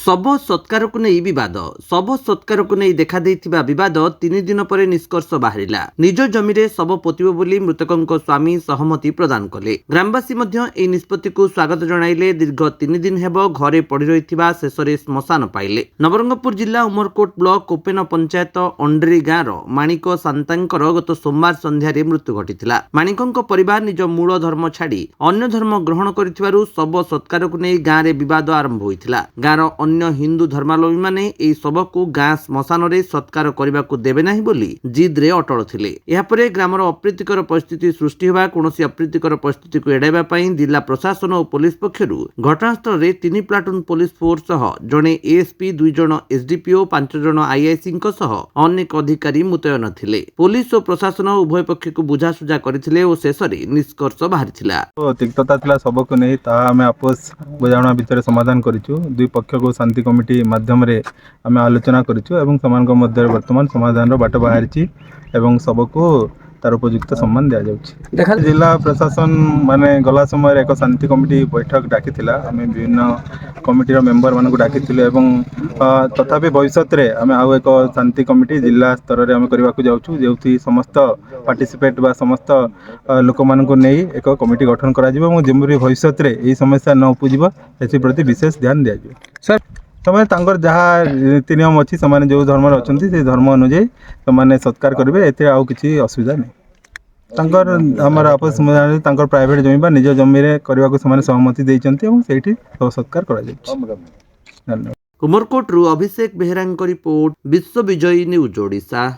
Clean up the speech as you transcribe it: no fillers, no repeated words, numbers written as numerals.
शव सत्कार को नहीं विवाद शव सत्कार को नहीं देखा देइथिबा विवाद 3 दिन पर निष्कर्ष बाहरिला। निज जमीरे शव पोतिबो बोली मृतकंक स्वामी सहमति प्रदान कले। ग्रामवासी मध्य एई निष्पत्ति को स्वागत जणाइले। दीर्घ 3 दिन हेबो घरे पड़ी रहिथिबा शेषरे श्मशान पाइले। नवरंगपुर जिला उमरकोट ब्लॉक कोपेन पंचायत अंड्री गाँव माणिक सांतांकर गत सोमवार संध्यारे मृत्यु घटिथिला। माणिकंक परिवार निज मूल धर्म छाड़ी अन्य धर्म ग्रहण करिथिबारु शव सत्कार को नहीं गाँव में विवाद आरंभ होइथिला। गाँव अन्य हिंदू धर्मावलम्बी माने एई शव को गाँ श्मशान रे सत्कार करने को देबे नाही बोली जिद रे अटल थिले। एहा परे ग्रामर अप्रीतिकर परिस्थिति सृष्टि होगा। कौनसी अप्रीतिकर परिस्थिति को एड़ाइबा पई जिला प्रशासन और पुलिस पक्षरु घटनास्थल रे 3 प्लाटून पुलिस फोर्स सह जणे एएसपी 2 जण एसडीपीओ 5 जण आईआईसी सह अनेक अधिकारी मुतयन थिले। पुलिस और प्रशासन उभय पक्ष को बुझासुझा करथिले और शेष रे निष्कर्ष बाहरिथिला। तिक्तता थिला सब को नहीं ता आमे आपस बुझाणा भितर समाधान करिछु। दुई पक्ष को शांति कमिटी माध्यम रे आमे आलोचना करिछु एवं समान को मध्य वर्तमान समाधान रो बाट बाहरिछि एवं सब को तार उपयुक्त सम्मान दिया जाउछि। जिला प्रशासन माने गला समय एक शांति कमिटी बैठक डाकिथिला। आमे विभिन्न कमिटी मेंबर मान को डाकिथिलु एवं तथापि भविष्य रे आमे आउ एक शांति कमिटी जिला स्तर रे आमे करबा को जाउछु जेउथि समस्त पार्टिसिपेट बा समस्त लोक मान को नै एक कमिटी गठन करा जिवो एवं जेमरि भविष्य रे एई समस्या न उपजिबो एथि प्रति विशेष ध्यान दिया जिवो। सर तमें तांकर जहाँ नीति नियम अच्छी से जो धर्म अच्छा से धर्म अनुजाई से सत्कार करेंगे। एते आउ किसी असुविधा नहीं। तांकर हमर आपस में तांकर प्राइवेट जमी बा निज जमी रे करबा को समान सहमति देइचंती एवं सेठी सत्कार करा जायछि। धन्यवाद। उमरकोट रु अभिषेक बेहरा रिपोर्ट विश्व विजयी न्यूज ओडिशा।